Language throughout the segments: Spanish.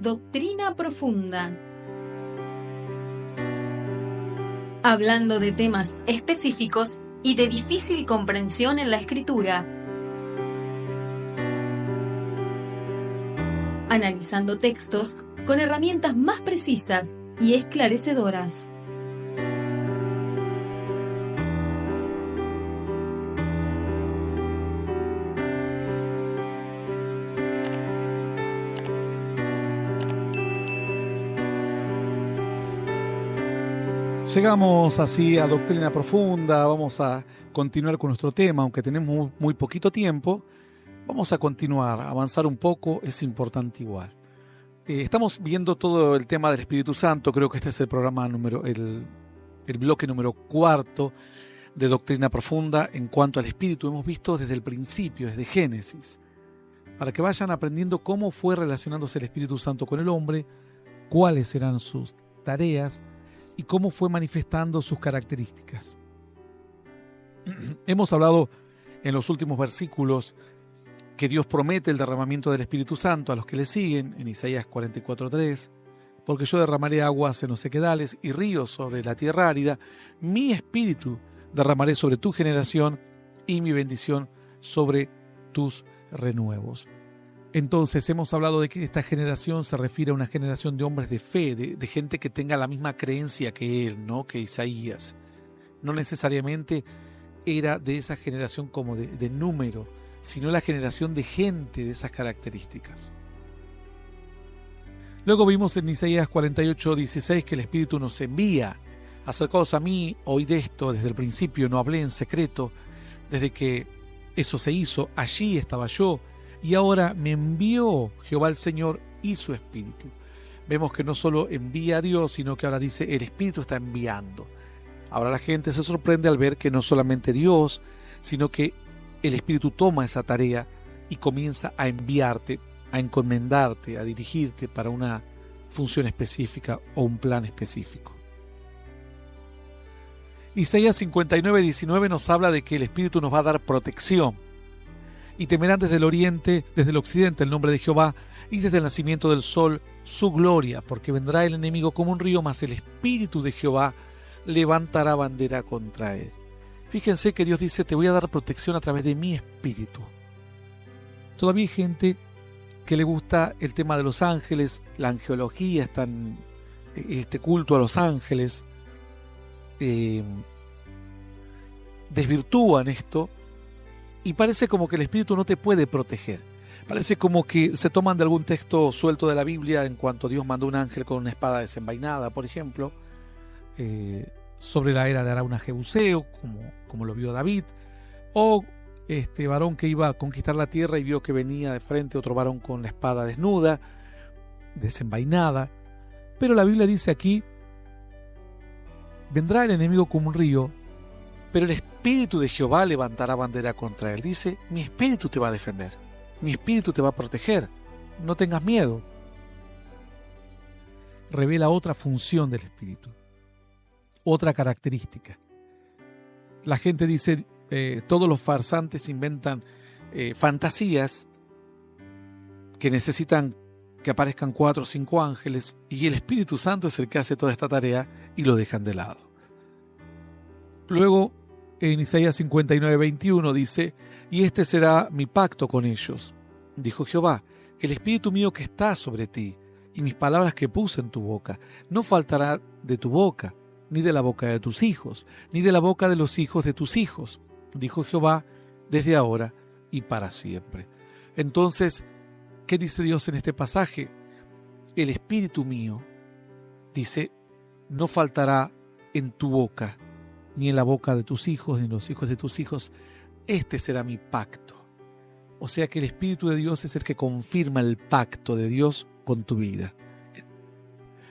Doctrina Profunda. Hablando de temas específicos y de difícil comprensión en la Escritura. Analizando textos con herramientas más precisas y esclarecedoras. Llegamos así a Doctrina Profunda. Vamos a continuar con nuestro tema, aunque tenemos muy poquito tiempo. Vamos a continuar, avanzar un poco, es importante igual. Estamos viendo todo el tema del Espíritu Santo. Creo que este es el programa el bloque número 4 de Doctrina Profunda en cuanto al Espíritu. Hemos visto desde el principio, desde Génesis, para que vayan aprendiendo cómo fue relacionándose el Espíritu Santo con el hombre, cuáles eran sus tareas y cómo fue manifestando sus características. Hemos hablado en los últimos versículos que Dios promete el derramamiento del Espíritu Santo a los que le siguen, en Isaías 44:3, porque yo derramaré aguas en los sequedales y ríos sobre la tierra árida, mi espíritu derramaré sobre tu generación y mi bendición sobre tus renuevos. Entonces hemos hablado de que esta generación se refiere a una generación de hombres de fe, de gente que tenga la misma creencia que él, ¿no? Que Isaías. No necesariamente era de esa generación como de número, sino la generación de gente de esas características. Luego vimos en Isaías 48:16 que el Espíritu nos envía. Acercaos a mí, oíd esto, desde el principio no hablé en secreto, desde que eso se hizo, allí estaba yo, y ahora me envió Jehová el Señor y su Espíritu. Vemos que no solo envía a Dios, sino que ahora dice el Espíritu está enviando. Ahora la gente se sorprende al ver que no solamente Dios, sino que el Espíritu toma esa tarea y comienza a enviarte, a encomendarte, a dirigirte para una función específica o un plan específico. Isaías 59:19 nos habla de que el Espíritu nos va a dar protección. Y temerán desde el oriente, desde el occidente, el nombre de Jehová, y desde el nacimiento del sol, su gloria, porque vendrá el enemigo como un río, mas el Espíritu de Jehová levantará bandera contra él. Fíjense que Dios dice, te voy a dar protección a través de mi Espíritu. Todavía hay gente que le gusta el tema de los ángeles, la angelología, están este culto a los ángeles, desvirtúan esto, y parece como que el Espíritu no te puede proteger. Parece como que se toman de algún texto suelto de la Biblia en cuanto Dios mandó un ángel con una espada desenvainada, por ejemplo, sobre la era de Arauna Jebuseo, como lo vio David, o este varón que iba a conquistar la tierra y vio que venía de frente otro varón con la espada desnuda, desenvainada. Pero la Biblia dice aquí, vendrá el enemigo como un río, pero el Espíritu de Jehová levantará bandera contra él. Dice, mi Espíritu te va a defender, mi Espíritu te va a proteger, no tengas miedo. Revela otra función del Espíritu, otra característica. La gente dice, todos los farsantes inventan fantasías que necesitan que aparezcan 4 o 5 ángeles, y el Espíritu Santo es el que hace toda esta tarea y lo dejan de lado. Luego, en Isaías 59:21 dice, y este será mi pacto con ellos, dijo Jehová, el Espíritu mío que está sobre ti, y mis palabras que puse en tu boca, no faltará de tu boca, ni de la boca de tus hijos, ni de la boca de los hijos de tus hijos, dijo Jehová, desde ahora y para siempre. Entonces, ¿qué dice Dios en este pasaje? El Espíritu mío, dice, no faltará en tu boca, ni en la boca de tus hijos, ni en los hijos de tus hijos. Este será mi pacto. O sea que el Espíritu de Dios es el que confirma el pacto de Dios con tu vida.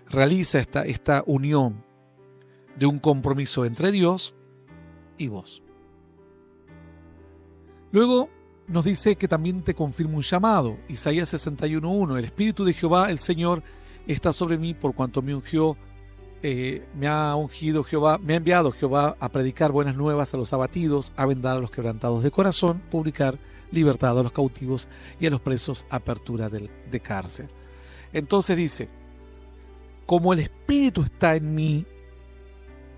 Realiza esta unión de un compromiso entre Dios y vos. Luego nos dice que también te confirma un llamado. Isaías 61:1, el Espíritu de Jehová, el Señor, está sobre mí por cuanto me ungió. Me ha enviado Jehová a predicar buenas nuevas a los abatidos, a vendar a los quebrantados de corazón, publicar libertad a los cautivos y a los presos apertura de cárcel. Entonces dice, como el Espíritu está en mí,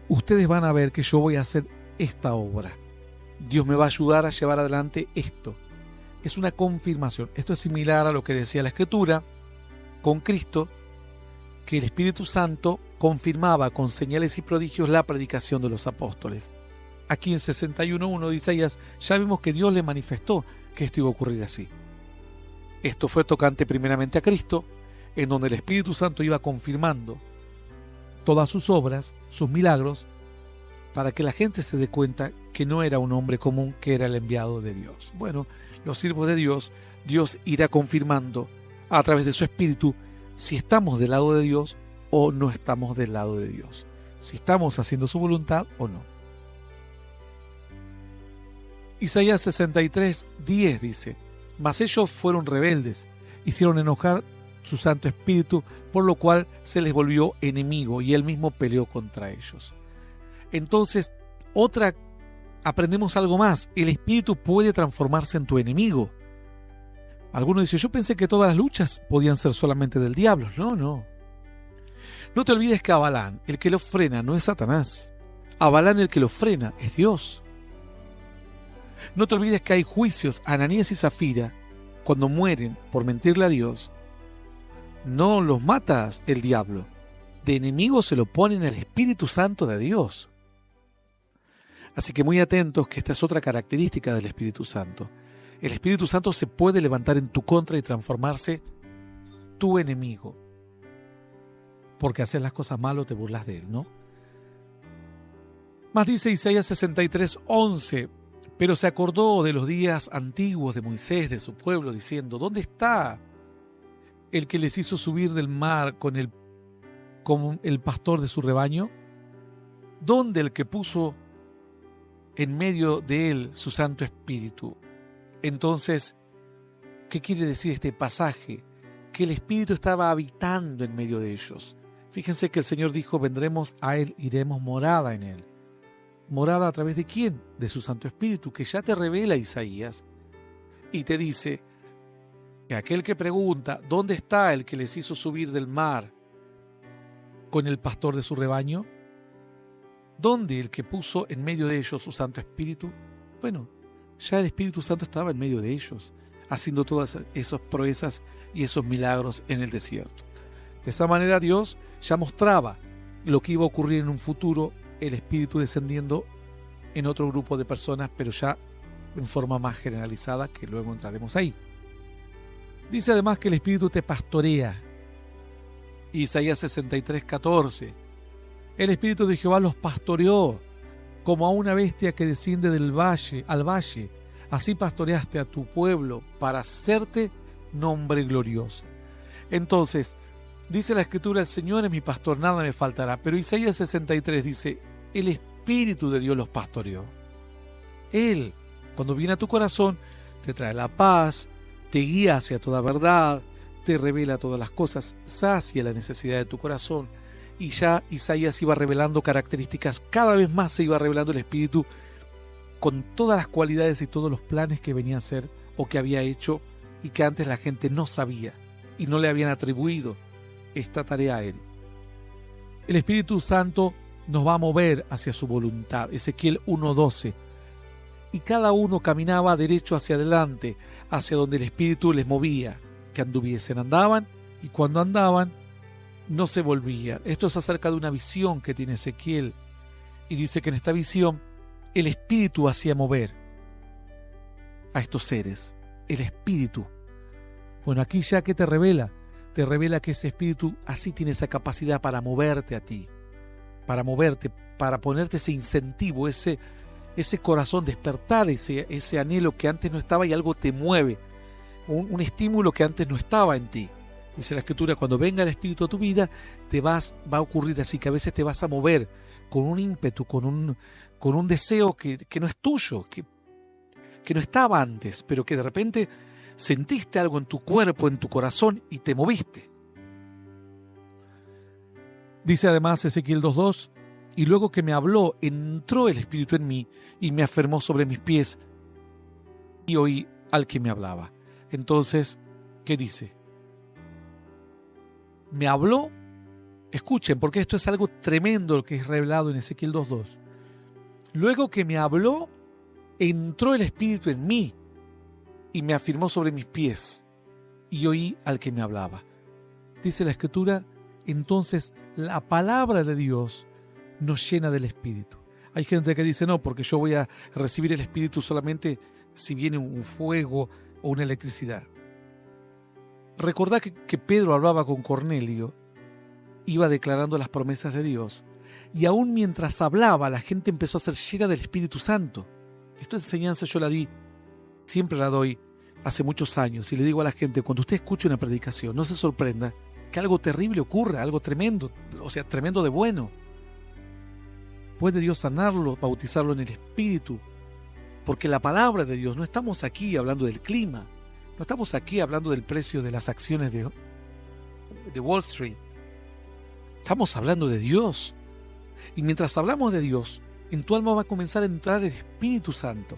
ustedes van a ver que yo voy a hacer esta obra. Dios me va a ayudar a llevar adelante esto. Es una confirmación. Esto es similar a lo que decía la Escritura con Cristo, que el Espíritu Santo confirmaba con señales y prodigios la predicación de los apóstoles. Aquí en 61:1 de Isaías ya vimos que Dios le manifestó que esto iba a ocurrir así. Esto fue tocante primeramente a Cristo, en donde el Espíritu Santo iba confirmando todas sus obras, sus milagros, para que la gente se dé cuenta que no era un hombre común, que era el enviado de Dios. Bueno, los siervos de Dios, Dios irá confirmando a través de su Espíritu si estamos del lado de Dios o no estamos del lado de Dios, si estamos haciendo su voluntad o no. Isaías 63:10 dice, mas ellos fueron rebeldes, hicieron enojar su Santo Espíritu, por lo cual se les volvió enemigo y él mismo peleó contra ellos. Entonces, aprendemos algo más. El Espíritu puede transformarse en tu enemigo. Algunos dicen, yo pensé que todas las luchas podían ser solamente del diablo. No. No te olvides que a Balaam, el que lo frena, no es Satanás. A Balaam el que lo frena es Dios. No te olvides que hay juicios. Ananías y Zafira, cuando mueren por mentirle a Dios, no los mata el diablo. De enemigo se lo ponen al Espíritu Santo de Dios. Así que muy atentos, que esta es otra característica del Espíritu Santo. El Espíritu Santo se puede levantar en tu contra y transformarse tu enemigo. Porque haces las cosas mal o te burlas de él, ¿no? Más dice Isaías 63:11, pero se acordó de los días antiguos de Moisés, de su pueblo, diciendo, ¿dónde está el que les hizo subir del mar con el pastor de su rebaño? ¿Dónde el que puso en medio de él su Santo Espíritu? Entonces, ¿qué quiere decir este pasaje? Que el Espíritu estaba habitando en medio de ellos. Fíjense que el Señor dijo, vendremos a él, iremos morada en él. ¿Morada a través de quién? De su Santo Espíritu, que ya te revela Isaías y te dice que aquel que pregunta, ¿dónde está el que les hizo subir del mar con el pastor de su rebaño? ¿Dónde el que puso en medio de ellos su Santo Espíritu? Bueno, ya el Espíritu Santo estaba en medio de ellos, haciendo todas esas proezas y esos milagros en el desierto. De esa manera Dios ya mostraba lo que iba a ocurrir en un futuro, el Espíritu descendiendo en otro grupo de personas, pero ya en forma más generalizada, que luego entraremos ahí. Dice además que el Espíritu te pastorea. Isaías 63:14. El Espíritu de Jehová los pastoreó, como a una bestia que desciende del valle al valle. Así pastoreaste a tu pueblo para hacerte nombre glorioso. Entonces, dice la Escritura, el Señor es mi pastor, nada me faltará. Pero Isaías 63 dice, el Espíritu de Dios los pastoreó. Él, cuando viene a tu corazón, te trae la paz, te guía hacia toda verdad, te revela todas las cosas, sacia la necesidad de tu corazón. Y ya Isaías iba revelando características, cada vez más se iba revelando el Espíritu con todas las cualidades y todos los planes que venía a hacer o que había hecho y que antes la gente no sabía y no le habían atribuido esta tarea a él. El Espíritu Santo nos va a mover hacia su voluntad, Ezequiel 1:12, y cada uno caminaba derecho hacia adelante, hacia donde el Espíritu les movía, que anduviesen, andaban, y cuando andaban no se volvía. Esto es acerca de una visión que tiene Ezequiel, y dice que en esta visión el Espíritu hacía mover a estos seres, el Espíritu. Bueno, aquí ya que te revela que ese Espíritu así tiene esa capacidad para moverte a ti, para moverte, para ponerte ese incentivo, ese corazón, despertar ese anhelo que antes no estaba y algo te mueve, un estímulo que antes no estaba en ti. Dice la Escritura, cuando venga el Espíritu a tu vida, va a ocurrir así, que a veces te vas a mover con un ímpetu, con un deseo que no es tuyo, que no estaba antes, pero que de repente sentiste algo en tu cuerpo, en tu corazón y te moviste. Dice además Ezequiel 2:2, y luego que me habló, entró el Espíritu en mí y me afirmó sobre mis pies y oí al que me hablaba. Entonces, ¿qué dice? me habló, escuchen, porque esto es algo tremendo lo que es revelado en Ezequiel 2:2. Luego que me habló, entró el Espíritu en mí y me afirmó sobre mis pies, y oí al que me hablaba. Dice la Escritura, entonces la palabra de Dios nos llena del Espíritu. Hay gente que dice, no, porque yo voy a recibir el Espíritu solamente si viene un fuego o una electricidad. Recordá que Pedro hablaba con Cornelio, iba declarando las promesas de Dios, y aún mientras hablaba, la gente empezó a ser llena del Espíritu Santo. Esta enseñanza yo la di, siempre la doy, hace muchos años, y le digo a la gente, cuando usted escuche una predicación, no se sorprenda que algo terrible ocurra, algo tremendo, o sea, tremendo de bueno. Puede Dios sanarlo, bautizarlo en el Espíritu, porque la palabra de Dios, no estamos aquí hablando del clima, no estamos aquí hablando del precio de las acciones de Wall Street, estamos hablando de Dios. Y mientras hablamos de Dios, en tu alma va a comenzar a entrar el Espíritu Santo.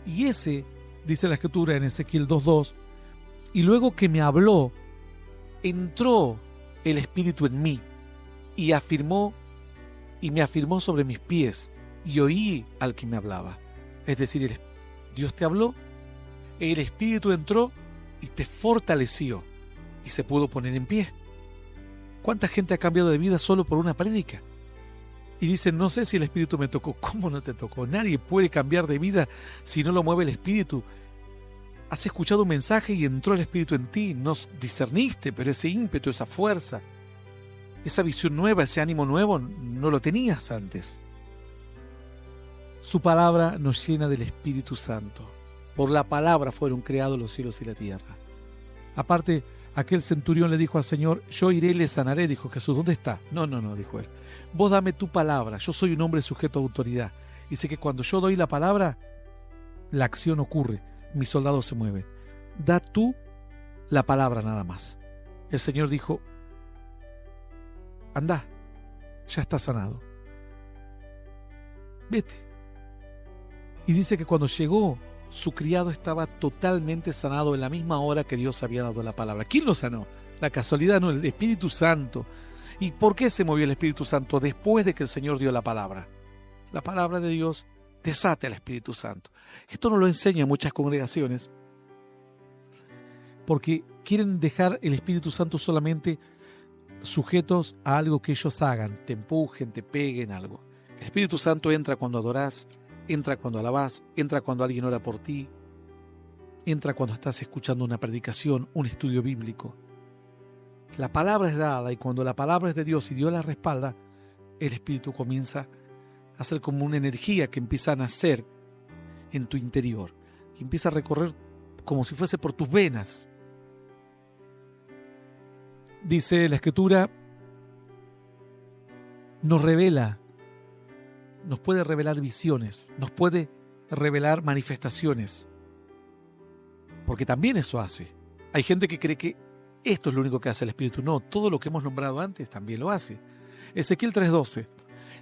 Y ese, dice la Escritura en Ezequiel 2:2, y luego que me habló, entró el Espíritu en mí y me afirmó sobre mis pies, y oí al que me hablaba. Es decir, Dios te habló, el Espíritu entró y te fortaleció y se pudo poner en pie. ¿Cuánta gente ha cambiado de vida solo por una prédica? Y dicen, no sé si el Espíritu me tocó. ¿Cómo no te tocó? Nadie puede cambiar de vida si no lo mueve el Espíritu. Has escuchado un mensaje y entró el Espíritu en ti. No discerniste, pero ese ímpetu, esa fuerza, esa visión nueva, ese ánimo nuevo, no lo tenías antes. Su palabra nos llena del Espíritu Santo. Por la palabra fueron creados los cielos y la tierra. Aparte, aquel centurión le dijo al Señor, yo iré y le sanaré. Dijo Jesús, ¿dónde está? No, dijo él. Vos dame tu palabra, yo soy un hombre sujeto a autoridad. Y sé que cuando yo doy la palabra, la acción ocurre, mis soldados se mueven. Da tú la palabra nada más. El Señor dijo, anda, ya está sanado. Vete. Y dice que cuando llegó, su criado estaba totalmente sanado en la misma hora que Dios había dado la palabra. ¿Quién lo sanó? La casualidad, no, el Espíritu Santo. ¿Y por qué se movió el Espíritu Santo? Después de que el Señor dio la palabra. La palabra de Dios desate al Espíritu Santo. Esto no lo enseñan muchas congregaciones porque quieren dejar el Espíritu Santo solamente sujetos a algo que ellos hagan, te empujen, te peguen, algo. El Espíritu Santo entra cuando adorás, entra cuando alabás, entra cuando alguien ora por ti, entra cuando estás escuchando una predicación, un estudio bíblico. La palabra es dada y cuando la palabra es de Dios y Dios la respalda, el Espíritu comienza a ser como una energía que empieza a nacer en tu interior, que empieza a recorrer como si fuese por tus venas. Dice la Escritura, nos revela, nos puede revelar visiones, nos puede revelar manifestaciones, porque también eso hace. Hay gente que cree que esto es lo único que hace el Espíritu. No, todo lo que hemos nombrado antes también lo hace. Ezequiel 3:12.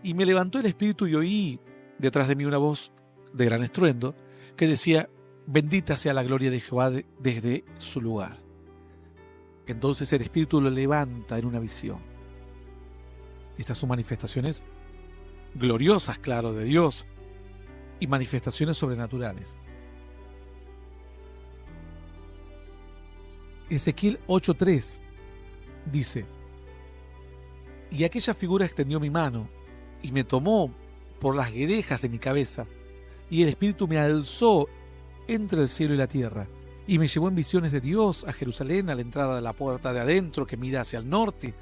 Y me levantó el Espíritu y oí detrás de mí una voz de gran estruendo que decía, bendita sea la gloria de Jehová desde su lugar. Entonces el Espíritu lo levanta en una visión. Estas son manifestaciones gloriosas, claro, de Dios y manifestaciones sobrenaturales. Ezequiel 8:3 dice, y aquella figura extendió mi mano y me tomó por las guedejas de mi cabeza, y el Espíritu me alzó entre el cielo y la tierra, y me llevó en visiones de Dios a Jerusalén, a la entrada de la puerta de adentro que mira hacia el norte,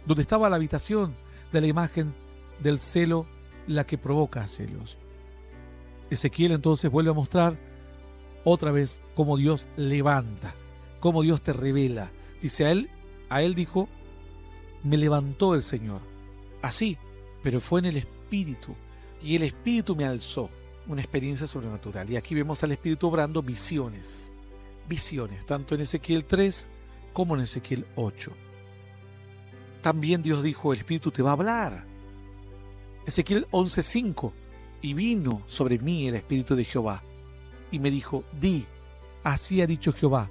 donde estaba la habitación de la imagen del celo, la que provoca celos. Ezequiel entonces vuelve a mostrar otra vez cómo Dios levanta, cómo Dios te revela. Dice a él dijo, me levantó el Señor. Así, pero fue en el Espíritu, y el Espíritu me alzó. Una experiencia sobrenatural. Y aquí vemos al Espíritu obrando visiones, tanto en Ezequiel 3 como en Ezequiel 8. También Dios dijo, el Espíritu te va a hablar. Ezequiel 11:5, y vino sobre mí el Espíritu de Jehová, y me dijo, di, así ha dicho Jehová,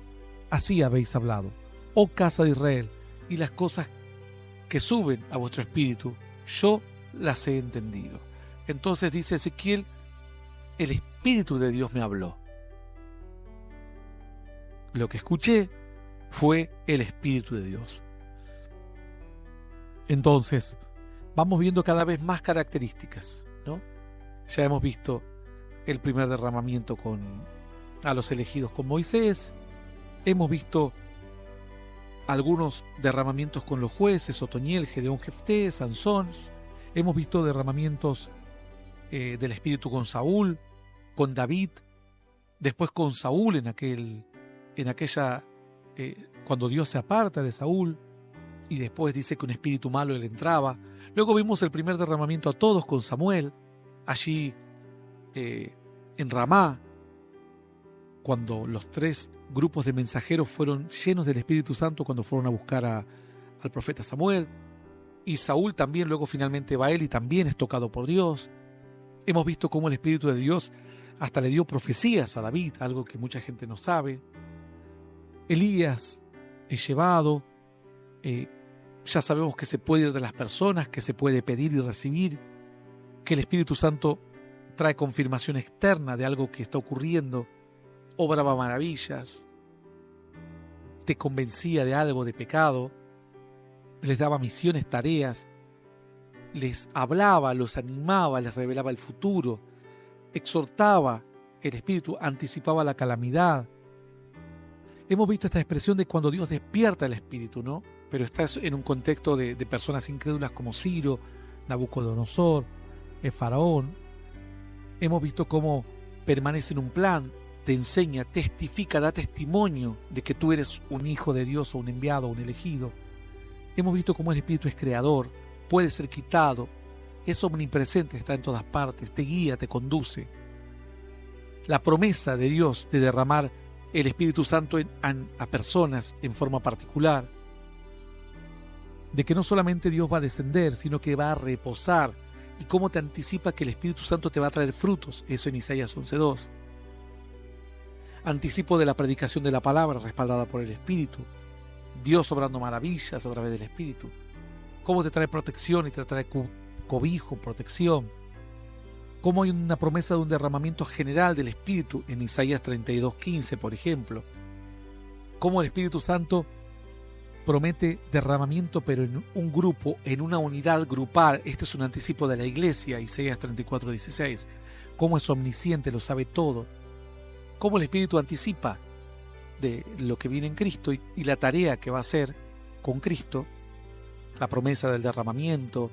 así habéis hablado, oh casa de Israel, y las cosas que suben a vuestro espíritu, yo las he entendido. Entonces dice Ezequiel, el Espíritu de Dios me habló. Lo que escuché fue el Espíritu de Dios. Entonces, vamos viendo cada vez más características, ¿no? Ya hemos visto el primer derramamiento a los elegidos con Moisés. Hemos visto algunos derramamientos con los jueces, Otoniel, Gedeón, Jefté, Sansón. Hemos visto derramamientos del Espíritu con Saúl, con David, después con Saúl cuando Dios se aparta de Saúl, y después dice que un espíritu malo le entraba. Luego vimos el primer derramamiento a todos con Samuel, allí en Ramá, cuando los 3 grupos de mensajeros fueron llenos del Espíritu Santo cuando fueron a buscar al profeta Samuel. Y Saúl también luego finalmente va a él y también es tocado por Dios. Hemos visto cómo el Espíritu de Dios hasta le dio profecías a David, algo que mucha gente no sabe. Elías es llevado. Ya sabemos que se puede ir de las personas, que se puede pedir y recibir, que el Espíritu Santo trae confirmación externa de algo que está ocurriendo, obraba maravillas, te convencía de algo, de pecado, les daba misiones, tareas, les hablaba, los animaba, les revelaba el futuro, exhortaba, el Espíritu anticipaba la calamidad. Hemos visto esta expresión de cuando Dios despierta el Espíritu, ¿no? Pero está en un contexto de personas incrédulas como Ciro, Nabucodonosor, el Faraón. Hemos visto cómo permanece en un plan, te enseña, testifica, da testimonio de que tú eres un hijo de Dios o un enviado o un elegido. Hemos visto cómo el Espíritu es creador, puede ser quitado, es omnipresente, está en todas partes, te guía, te conduce. La promesa de Dios de derramar el Espíritu Santo a personas en forma particular, de que no solamente Dios va a descender, sino que va a reposar, y cómo te anticipa que el Espíritu Santo te va a traer frutos, eso en Isaías 11:2. Anticipo de la predicación de la palabra respaldada por el Espíritu, Dios obrando maravillas a través del Espíritu, cómo te trae protección y te trae cobijo, protección, cómo hay una promesa de un derramamiento general del Espíritu en Isaías 32:15, por ejemplo, cómo el Espíritu Santo promete derramamiento pero en un grupo, en una unidad grupal. Este es un anticipo de la iglesia, Isaías 34:16, cómo es omnisciente, lo sabe todo, cómo el Espíritu anticipa de lo que viene en Cristo y la tarea que va a hacer con Cristo, la promesa del derramamiento,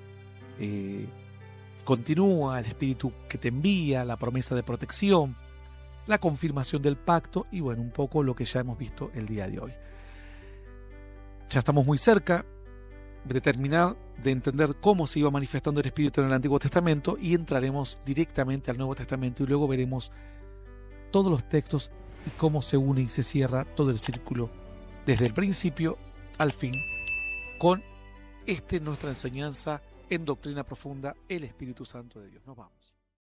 continúa el Espíritu que te envía, la promesa de protección, la confirmación del pacto y bueno, un poco lo que ya hemos visto el día de hoy. Ya estamos muy cerca de terminar de entender cómo se iba manifestando el Espíritu en el Antiguo Testamento y entraremos directamente al Nuevo Testamento y luego veremos todos los textos y cómo se une y se cierra todo el círculo desde el principio al fin con nuestra enseñanza en Doctrina Profunda, el Espíritu Santo de Dios. Nos vamos.